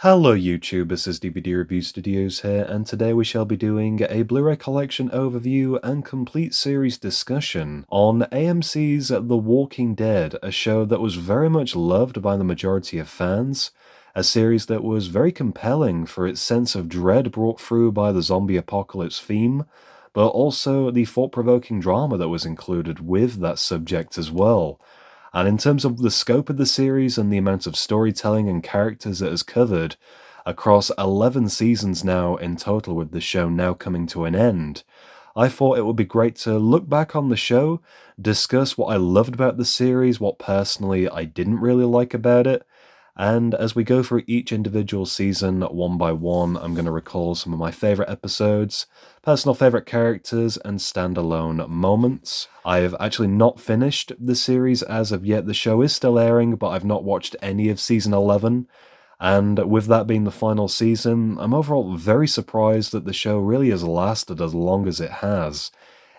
Hello YouTube, this is DVD Review Studios here, and today we shall be doing a Blu-ray collection overview and complete series discussion on AMC's The Walking Dead, a show that was very much loved by the majority of fans, a series that was very compelling for its sense of dread brought through by the zombie apocalypse theme, but also the thought-provoking drama that was included with that subject as well. And in terms of the scope of the series and the amount of storytelling and characters it has covered, across 11 seasons now in total with the show now coming to an end, I thought it would be great to look back on the show, discuss what I loved about the series, what personally I didn't really like about it, and as we go through each individual season one by one, I'm going to recall some of my favourite episodes, personal favourite characters, and standalone moments. I've actually not finished the series as of yet. The show is still airing, but I've not watched any of season 11. And with that being the final season, I'm overall very surprised that the show really has lasted as long as it has.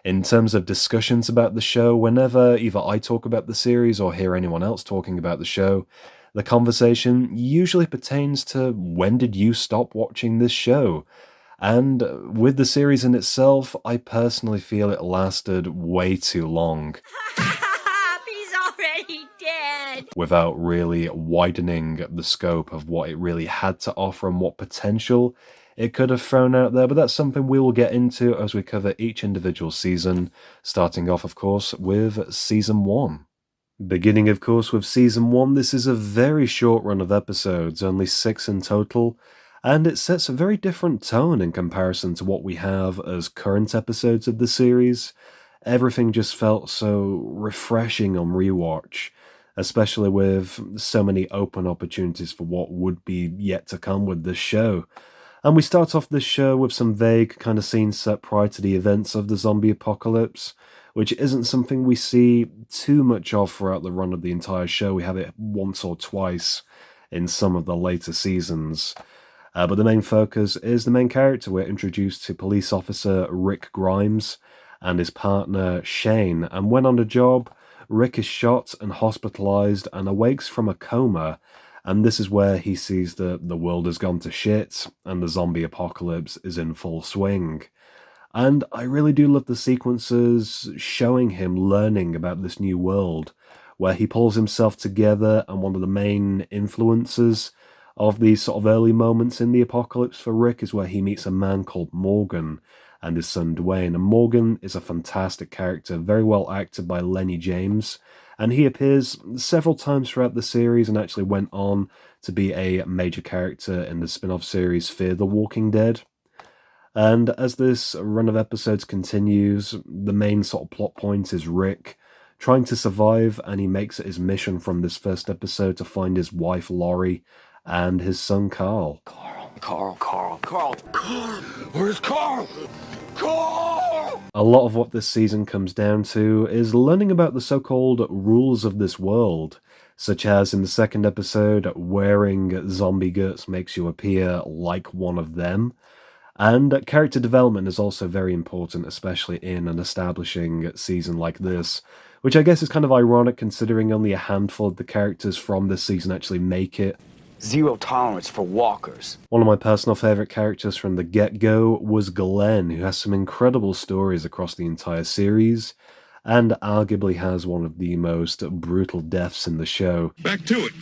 In terms of discussions about the show, whenever either I talk about the series or hear anyone else talking about the show, the conversation usually pertains to when did you stop watching this show? And with the series in itself, I personally feel it lasted way too long. He's already dead! Without really widening the scope of what it really had to offer and what potential it could have thrown out there, but that's something we will get into as we cover each individual season, starting off, of course, with Season 1. Beginning, of course, with Season 1, this is a very short run of episodes, only 6 in total, and it sets a very different tone in comparison to what we have as current episodes of the series. Everything just felt so refreshing on rewatch, especially with so many open opportunities for what would be yet to come with this show. And we start off this show with some vague kind of scenes set prior to the events of the zombie apocalypse, which isn't something we see too much of throughout the run of the entire show. We have it once or twice in some of the later seasons. But the main focus is the main character. We're introduced to police officer Rick Grimes and his partner Shane, and when on the job, Rick is shot and hospitalized and awakes from a coma, and this is where he sees that the world has gone to shit and the zombie apocalypse is in full swing. And I really do love the sequences showing him learning about this new world, where he pulls himself together, and one of the main influences of these sort of early moments in the apocalypse for Rick is where he meets a man called Morgan and his son Dwayne. And Morgan is a fantastic character, very well acted by Lenny James, and he appears several times throughout the series and actually went on to be a major character in the spin-off series Fear the Walking Dead. And as this run of episodes continues, the main sort of plot point is Rick trying to survive, and he makes it his mission from this first episode to find his wife Laurie and his son Carl. Carl, where's Carl? Carl! A lot of what this season comes down to is learning about the so-called rules of this world, such as in the second episode, wearing zombie guts makes you appear like one of them. And character development is also very important, especially in an establishing season like this, which I guess is kind of ironic considering only a handful of the characters from this season actually make it. Zero tolerance for walkers. One of my personal favourite characters from the get-go was Glenn, who has some incredible stories across the entire series, and arguably has one of the most brutal deaths in the show. Back to it.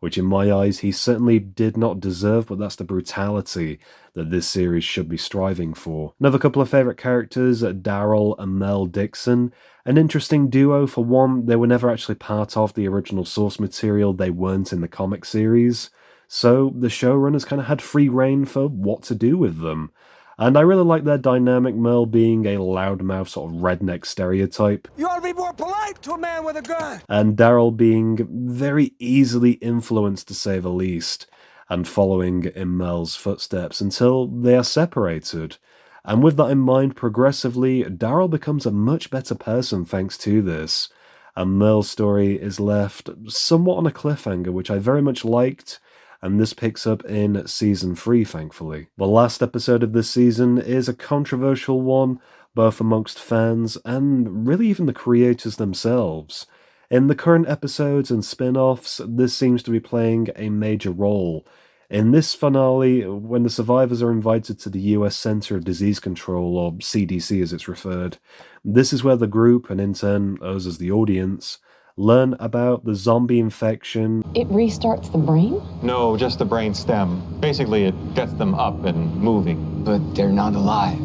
Which in my eyes he certainly did not deserve, but that's the brutality that this series should be striving for. Another couple of favourite characters, Daryl and Mel Dixon. An interesting duo. For one, they were never actually part of the original source material, they weren't in the comic series, so the showrunners kind of had free reign for what to do with them. And I really like their dynamic, Mel being a loudmouth sort of redneck stereotype. You ought to be more polite to a man with a gun! And Daryl being very easily influenced, to say the least, and following in Mel's footsteps until they are separated. And with that in mind, progressively, Daryl becomes a much better person thanks to this. And Mel's story is left somewhat on a cliffhanger, which I very much liked, and this picks up in Season 3, thankfully. The last episode of this season is a controversial one, both amongst fans and really even the creators themselves. In the current episodes and spin-offs, this seems to be playing a major role. In this finale, when the survivors are invited to the US Center of Disease Control, or CDC as it's referred, this is where the group, and in turn us as the audience, learn about the zombie infection. It restarts the brain? No, just the brain stem. Basically, it gets them up and moving. But they're not alive.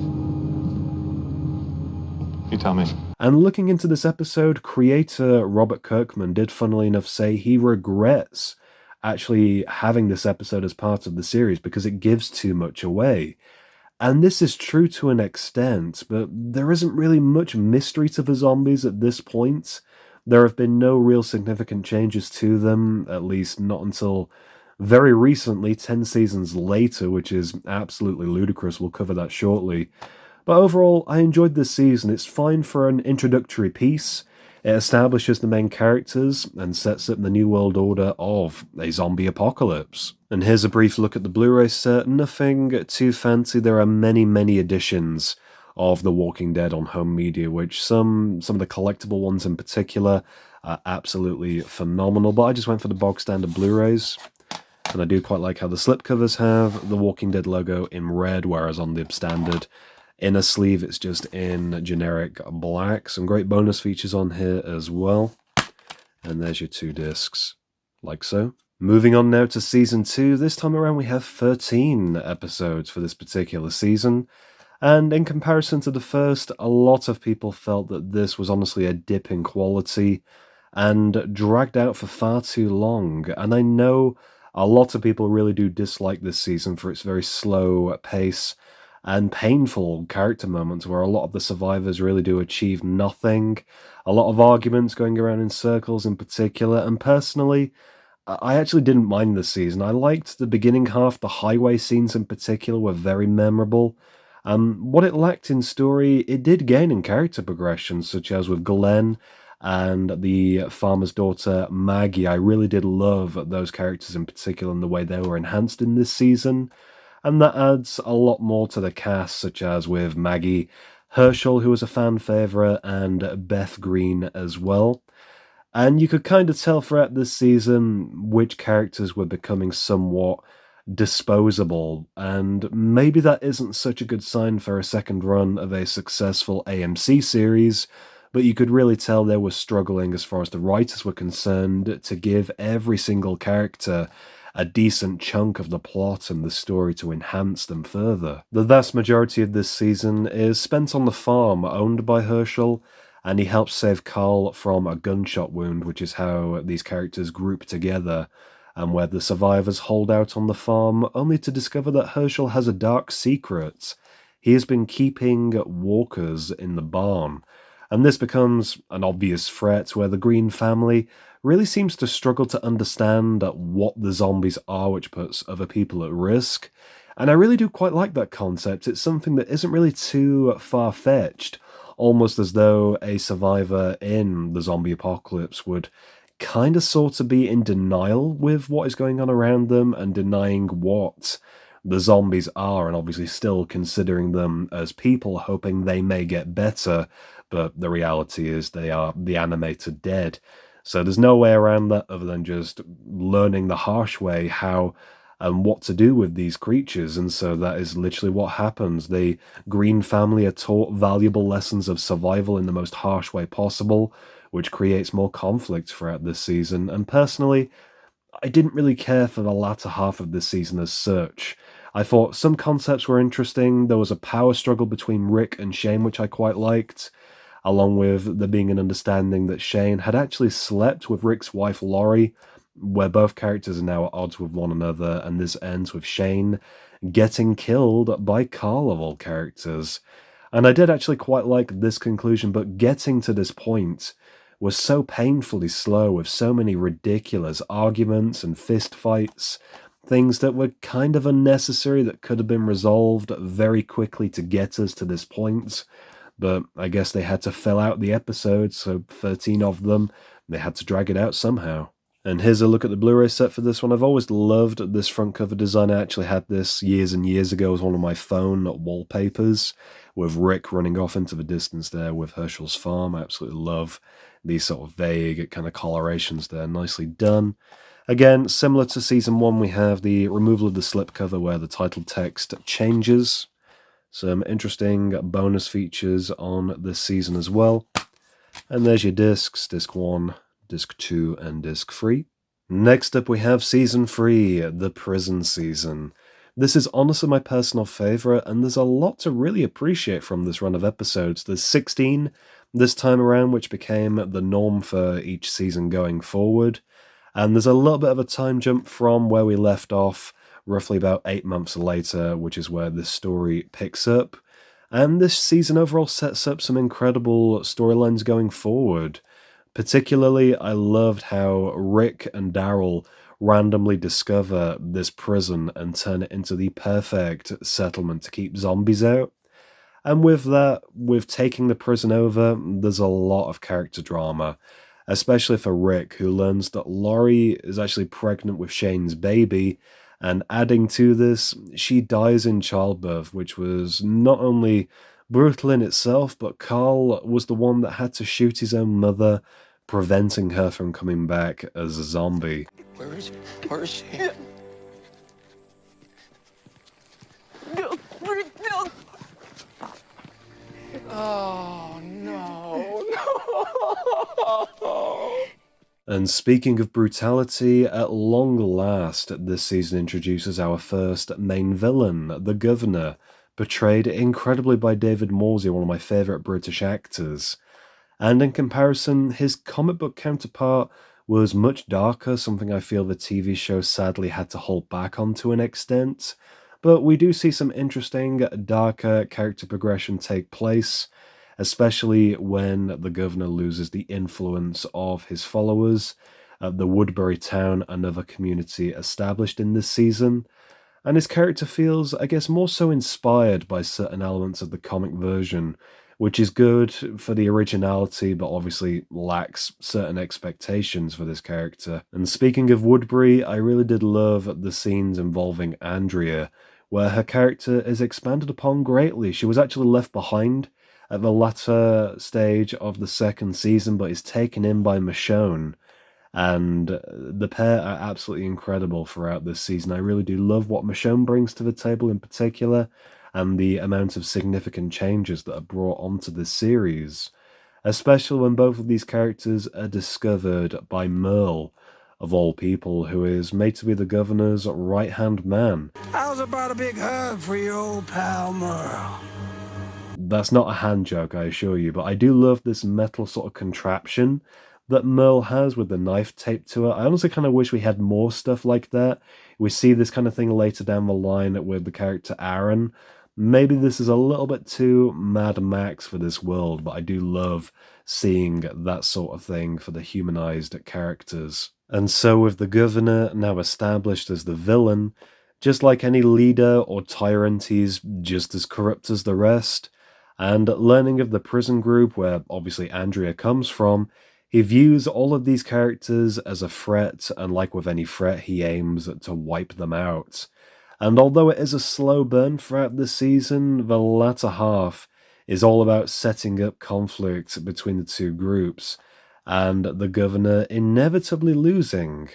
You tell me. And looking into this episode, creator Robert Kirkman did, funnily enough, say he regrets actually having this episode as part of the series because it gives too much away. And this is true to an extent, but there isn't really much mystery to the zombies at this point. There have been no real significant changes to them, at least not until very recently, 10 seasons later, which is absolutely ludicrous. We'll cover that shortly. But overall, I enjoyed this season. It's fine for an introductory piece. It establishes the main characters and sets up the new world order of a zombie apocalypse. And here's a brief look at the Blu-ray set. Nothing too fancy. There are many, many editions of The Walking Dead on home media, which some of the collectible ones in particular are absolutely phenomenal. But I just went for the bog standard Blu-rays. And I do quite like how the slipcovers have the Walking Dead logo in red, whereas on the standard inner sleeve it's just in generic black. Some great bonus features on here as well. And there's your 2 discs, like so. Moving on now to season 2. This time around we have 13 episodes for this particular season. And in comparison to the first, a lot of people felt that this was honestly a dip in quality and dragged out for far too long. And I know a lot of people really do dislike this season for its very slow pace and painful character moments where a lot of the survivors really do achieve nothing. A lot of arguments going around in circles in particular, and personally, I actually didn't mind this season. I liked the beginning half. The highway scenes in particular were very memorable. What it lacked in story, it did gain in character progression, such as with Glenn and the farmer's daughter Maggie. I really did love those characters in particular and the way they were enhanced in this season. And that adds a lot more to the cast, such as with Maggie, Herschel, who was a fan favourite, and Beth Green as well. And you could kind of tell throughout this season which characters were becoming somewhat disposable, and maybe that isn't such a good sign for a second run of a successful AMC series, but you could really tell they were struggling as far as the writers were concerned to give every single character a decent chunk of the plot and the story to enhance them further. The vast majority of this season is spent on the farm owned by Herschel, and he helps save Carl from a gunshot wound, which is how these characters group together, and where the survivors hold out on the farm, only to discover that Herschel has a dark secret. He has been keeping walkers in the barn, and this becomes an obvious threat where the Green family really seems to struggle to understand what the zombies are, which puts other people at risk. And I really do quite like that concept. It's something that isn't really too far-fetched, almost as though a survivor in the zombie apocalypse would kind of sort of be in denial with what is going on around them and denying what the zombies are, and obviously still considering them as people, hoping they may get better, but the reality is they are the animated dead. So there's no way around that other than just learning the harsh way how and what to do with these creatures, and so that is literally what happens. The Green family are taught valuable lessons of survival in the most harsh way possible, which creates more conflict throughout this season, and personally, I didn't really care for the latter half of this season as such. I thought some concepts were interesting. There was a power struggle between Rick and Shane, which I quite liked, along with there being an understanding that Shane had actually slept with Rick's wife Laurie, where both characters are now at odds with one another, and this ends with Shane getting killed by Carl of all characters. And I did actually quite like this conclusion, but getting to this point was so painfully slow, with so many ridiculous arguments and fist fights, things that were kind of unnecessary that could have been resolved very quickly to get us to this point. But I guess they had to fill out the episodes, so 13 of them, they had to drag it out somehow. And here's a look at the Blu-ray set for this one. I've always loved this front cover design. I actually had this years and years ago as one of my phone wallpapers, with Rick running off into the distance there with Herschel's farm. I absolutely love these sort of vague kind of colorations there, nicely done. Again, similar to Season 1, we have the removal of the slipcover where the title text changes. Some interesting bonus features on this season as well. And there's your discs, Disc 1, Disc 2, and Disc 3. Next up we have Season 3, the Prison Season. This is honestly my personal favourite, and there's a lot to really appreciate from this run of episodes. There's 16 this time around, which became the norm for each season going forward. And there's a little bit of a time jump from where we left off, roughly about 8 months later, which is where this story picks up. And this season overall sets up some incredible storylines going forward. Particularly, I loved how Rick and Daryl randomly discover this prison and turn it into the perfect settlement to keep zombies out. And with that, with taking the prison over, there's a lot of character drama, especially for Rick, who learns that Laurie is actually pregnant with Shane's baby, and adding to this, she dies in childbirth, which was not only brutal in itself, but Carl was the one that had to shoot his own mother, preventing her from coming back as a zombie. Where is she? Where is she? No, no. Oh, no, no. And speaking of brutality, at long last, this season introduces our first main villain, the Governor, portrayed incredibly by David Morsey, one of my favourite British actors. And in comparison, his comic book counterpart was much darker, something I feel the TV show sadly had to hold back on to an extent. But we do see some interesting, darker character progression take place, especially when the Governor loses the influence of his followers at the Woodbury town, another community established in this season. And his character feels, I guess, more so inspired by certain elements of the comic version, which is good for the originality, but obviously lacks certain expectations for this character. And speaking of Woodbury, I really did love the scenes involving Andrea, where her character is expanded upon greatly. She was actually left behind at the latter stage of the second season, but is taken in by Michonne. And the pair are absolutely incredible throughout this season. I really do love what Michonne brings to the table in particular, and the amount of significant changes that are brought onto this series, especially when both of these characters are discovered by Merle, of all people, who is made to be the Governor's right-hand man. How's about a big hug for your old pal Merle? That's not a hand joke, I assure you, but I do love this metal sort of contraption that Merle has with the knife taped to it. I honestly kind of wish we had more stuff like that. We see this kind of thing later down the line with the character Aaron. Maybe this is a little bit too Mad Max for this world, but I do love seeing that sort of thing for the humanized characters. And so with the Governor now established as the villain, just like any leader or tyrant, he's just as corrupt as the rest. And learning of the prison group, where obviously Andrea comes from, he views all of these characters as a threat, and like with any threat, he aims to wipe them out. And although it is a slow burn throughout the season, the latter half is all about setting up conflict between the two groups, and the Governor inevitably losing.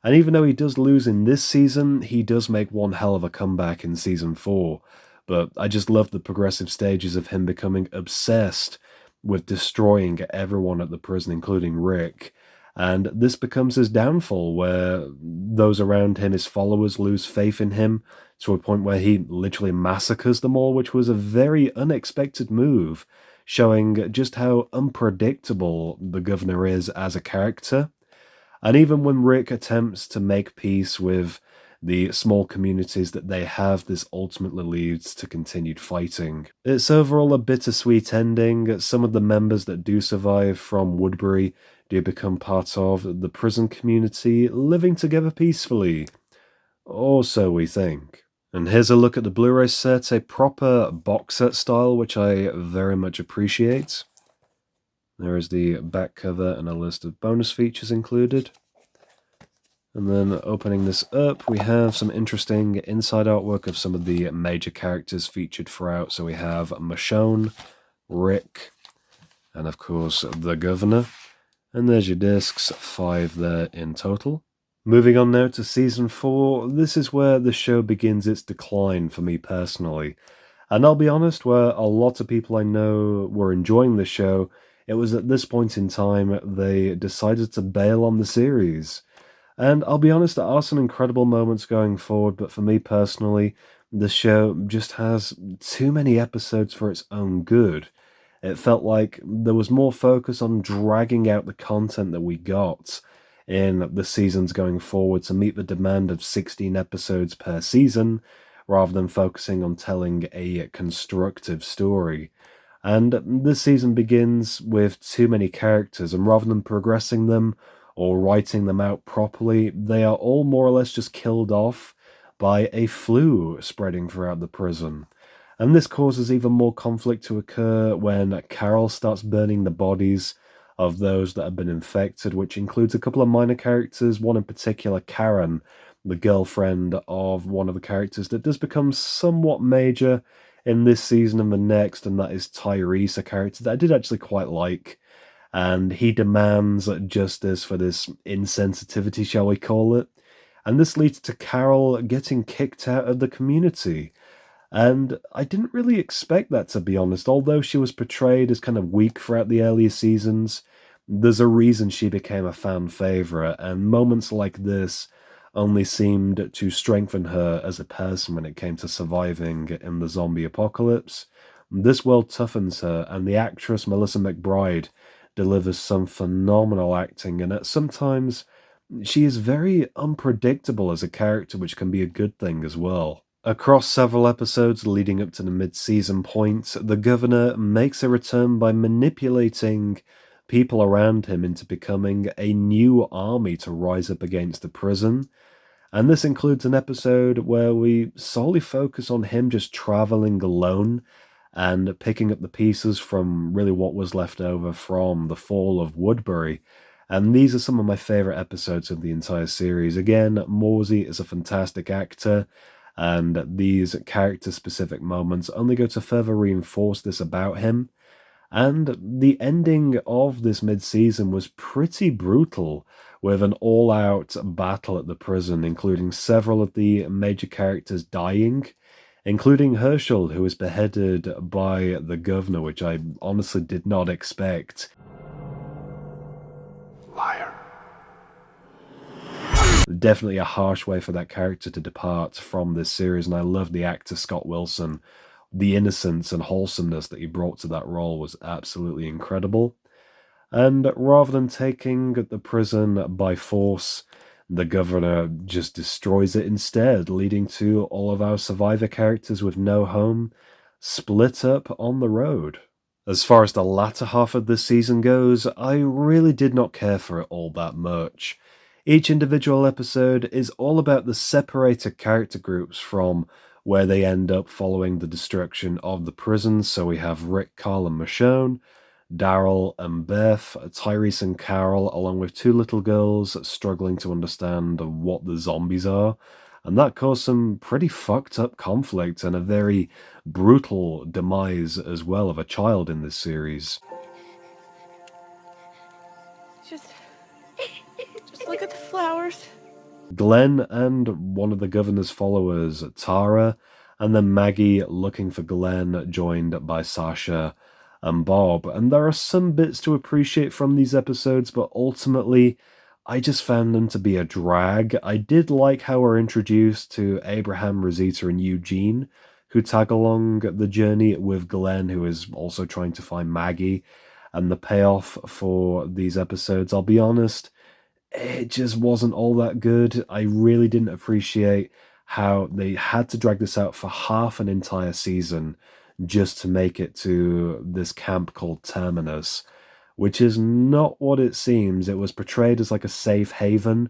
And even though he does lose in this season, he does make one hell of a comeback in Season 4. But I just love the progressive stages of him becoming obsessed with destroying everyone at the prison, including Rick. And this becomes his downfall, where those around him, his followers, lose faith in him to a point where he literally massacres them all, which was a very unexpected move, showing just how unpredictable the Governor is as a character. And even when Rick attempts to make peace with the small communities that they have, this ultimately leads to continued fighting. It's overall a bittersweet ending. Some of the members that do survive from Woodbury do become part of the prison community, living together peacefully. Or so we think. And here's a look at the Blu-ray set, a proper box set style, which I very much appreciate. There is the back cover and a list of bonus features included. And then opening this up, we have some interesting inside artwork of some of the major characters featured throughout. So we have Michonne, Rick, and of course the Governor. And there's your discs, 5 there in total. Moving on now to season 4, this is where the show begins its decline for me personally. And I'll be honest, where a lot of people I know were enjoying the show, it was at this point in time they decided to bail on the series. And I'll be honest, there are some incredible moments going forward, but for me personally, the show just has too many episodes for its own good. It felt like there was more focus on dragging out the content that we got in the seasons going forward to meet the demand of 16 episodes per season, rather than focusing on telling a constructive story. And this season begins with too many characters, and rather than progressing them or writing them out properly, they are all more or less just killed off by a flu spreading throughout the prison. And this causes even more conflict to occur when Carol starts burning the bodies of those that have been infected, which includes a couple of minor characters, one in particular, Karen, the girlfriend of one of the characters that does become somewhat major in this season and the next, and that is Tyrese, a character that I did actually quite like. And he demands justice for this insensitivity, shall we call it. And this leads to Carol getting kicked out of the community. And I didn't really expect that, to be honest. Although she was portrayed as kind of weak throughout the earlier seasons, there's a reason she became a fan favorite, and moments like this only seemed to strengthen her as a person when it came to surviving in the zombie apocalypse. This world toughens her, and the actress Melissa McBride delivers some phenomenal acting, and at sometimes she is very unpredictable as a character, which can be a good thing as well. Across several episodes leading up to the mid-season point, the governor makes a return by manipulating people around him into becoming a new army to rise up against the prison. And this includes an episode where we solely focus on him just traveling alone and picking up the pieces from really what was left over from the fall of Woodbury. And these are some of my favorite episodes of the entire series. Again, Morsey is a fantastic actor, and these character-specific moments only go to further reinforce this about him. And the ending of this mid-season was pretty brutal, with an all-out battle at the prison, including several of the major characters dying, including Herschel, who was beheaded by the governor, which I honestly did not expect. Liar. Definitely a harsh way for that character to depart from this series, and I love the actor Scott Wilson. The innocence and wholesomeness that he brought to that role was absolutely incredible. And rather than taking the prison by force, the governor just destroys it instead, leading to all of our survivor characters with no home split up on the road. As far as the latter half of this season goes, I really did not care for it all that much. Each individual episode is all about the separated character groups from where they end up following the destruction of the prison. So we have Rick, Carl, and Michonne, Daryl and Beth, Tyrese and Carol, along with two little girls struggling to understand what the zombies are. And that caused some pretty fucked up conflict and a very brutal demise as well of a child in this series. Just look at the flowers. Glenn and one of the governor's followers, Tara, and then Maggie looking for Glenn, joined by Sasha and Bob. And there are some bits to appreciate from these episodes, but ultimately, I just found them to be a drag. I did like how we're introduced to Abraham, Rosita, and Eugene, who tag along the journey with Glenn, who is also trying to find Maggie. And the payoff for these episodes, I'll be honest, it just wasn't all that good. I really didn't appreciate how they had to drag this out for half an entire season just to make it to this camp called Terminus, which is not what it seems. It was portrayed as like a safe haven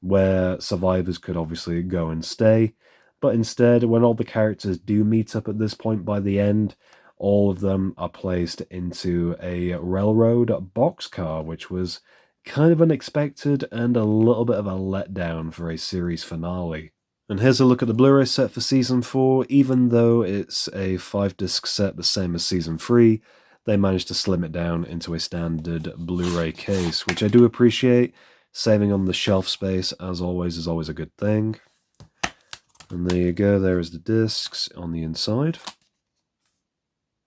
where survivors could obviously go and stay, but instead, when all the characters do meet up at this point by the end, all of them are placed into a railroad boxcar, which was kind of unexpected and a little bit of a letdown for a series finale. And here's a look at the Blu-ray set for Season 4. Even though it's a 5-disc set the same as Season 3, they managed to slim it down into a standard Blu-ray case, which I do appreciate. Saving on the shelf space, as always, is always a good thing. And there you go, there is the discs on the inside.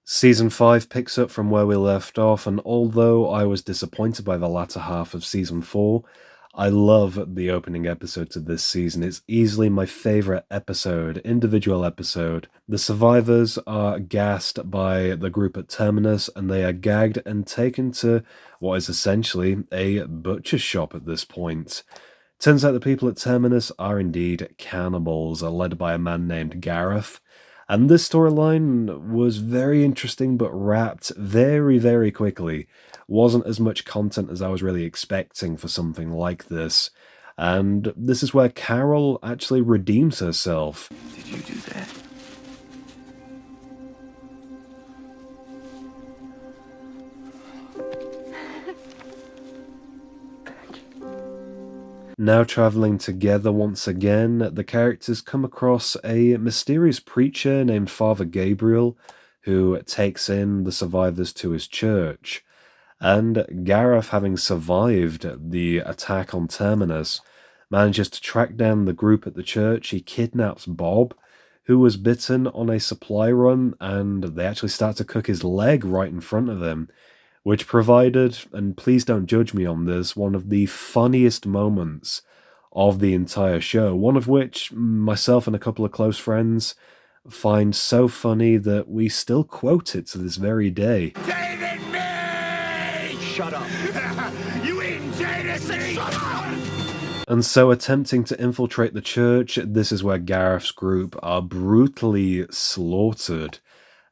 Season 5 picks up from where we left off, and although I was disappointed by the latter half of Season 4, I love the opening episode to this season. It's easily my favourite episode, individual episode. The survivors are gassed by the group at Terminus, and they are gagged and taken to what is essentially a butcher shop at this point. Turns out the people at Terminus are indeed cannibals, led by a man named Gareth. And this storyline was very interesting, but wrapped very, very quickly. Wasn't as much content as I was really expecting for something like this. And this is where Carol actually redeems herself. Did you do that? Now travelling together once again, the characters come across a mysterious preacher named Father Gabriel, who takes in the survivors to his church. And Gareth, having survived the attack on Terminus, manages to track down the group at the church. He kidnaps Bob, who was bitten on a supply run, and they actually start to cook his leg right in front of him, which provided, and please don't judge me on this, one of the funniest moments of the entire show, one of which myself and a couple of close friends find so funny that we still quote it to this very day. David me! Shut up. You eating JDC? Shut up! And so, attempting to infiltrate the church, this is where Gareth's group are brutally slaughtered.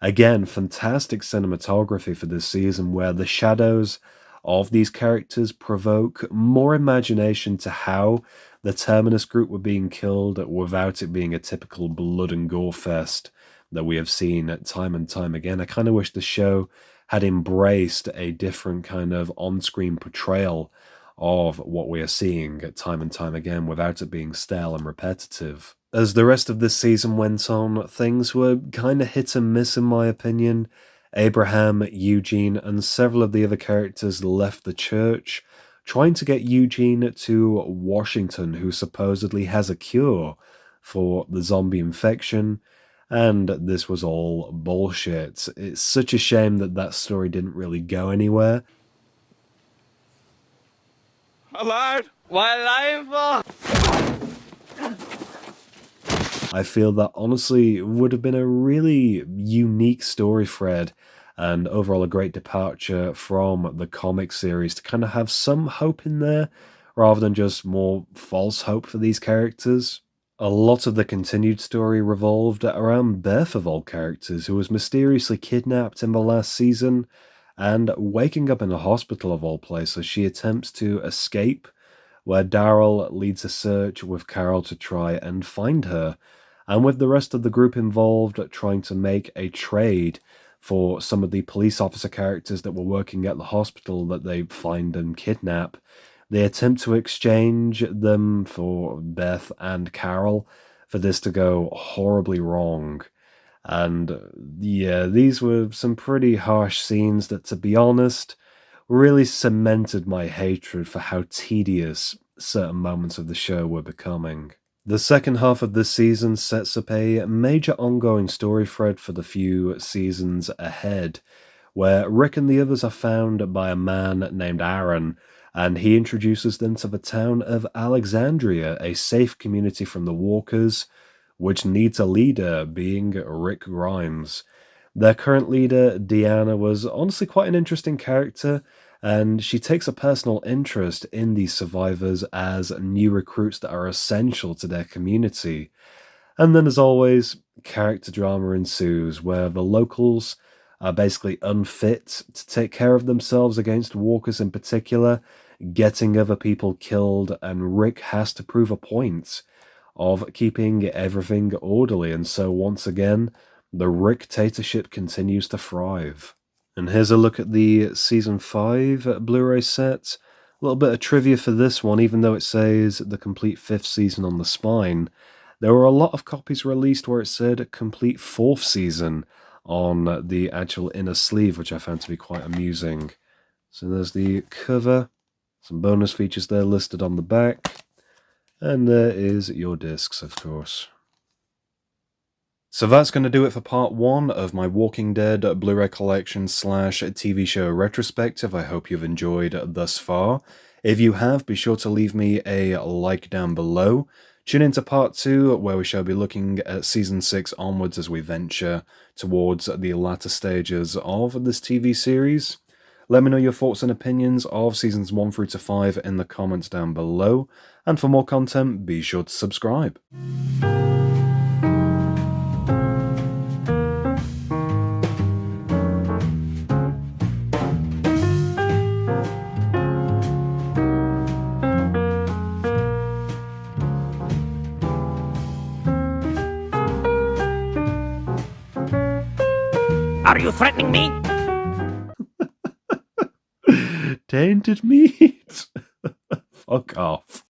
Again, fantastic cinematography for this season, where the shadows of these characters provoke more imagination to how the Terminus group were being killed without it being a typical blood and gore fest that we have seen time and time again. I kind of wish the show had embraced a different kind of on-screen portrayal of what we are seeing time and time again without it being stale and repetitive. As the rest of this season went on, things were kind of hit and miss in my opinion. Abraham, Eugene, and several of the other characters left the church, trying to get Eugene to Washington, who supposedly has a cure for the zombie infection, and this was all bullshit. It's such a shame that that story didn't really go anywhere. Alive? Why alive for? I feel that honestly would have been a really unique story thread and overall a great departure from the comic series to kind of have some hope in there rather than just more false hope for these characters. A lot of the continued story revolved around Beth of all characters, who was mysteriously kidnapped in the last season and waking up in a hospital of all places. She attempts to escape, where Daryl leads a search with Carol to try and find her, and with the rest of the group involved trying to make a trade for some of the police officer characters that were working at the hospital that they find and kidnap. They attempt to exchange them for Beth and Carol, for this to go horribly wrong. And yeah, these were some pretty harsh scenes that, to be honest, really cemented my hatred for how tedious certain moments of the show were becoming. The second half of this season sets up a major ongoing story thread for the few seasons ahead, where Rick and the others are found by a man named Aaron, and he introduces them to the town of Alexandria, a safe community from the Walkers, which needs a leader, being Rick Grimes. Their current leader, Deanna, was honestly quite an interesting character, and she takes a personal interest in these survivors as new recruits that are essential to their community. And then, as always, character drama ensues, where the locals are basically unfit to take care of themselves against walkers in particular, getting other people killed, and Rick has to prove a point of keeping everything orderly. And so, once again, the Rick-tatorship continues to thrive. And here's a look at the Season 5 Blu-ray set. A little bit of trivia for this one, even though it says the complete 5th season on the spine. There were a lot of copies released where it said complete 4th season on the actual inner sleeve, which I found to be quite amusing. So there's the cover, some bonus features there listed on the back, and there is your discs, of course. So that's going to do it for part 1 of my Walking Dead Blu-ray collection / TV show retrospective. I hope you've enjoyed thus far. If you have, be sure to leave me a like down below. Tune into part 2, where we shall be looking at season 6 onwards as we venture towards the latter stages of this TV series. Let me know your thoughts and opinions of seasons 1 through to 5 in the comments down below. And for more content, be sure to subscribe. Are you threatening me? Tainted meat? Fuck off.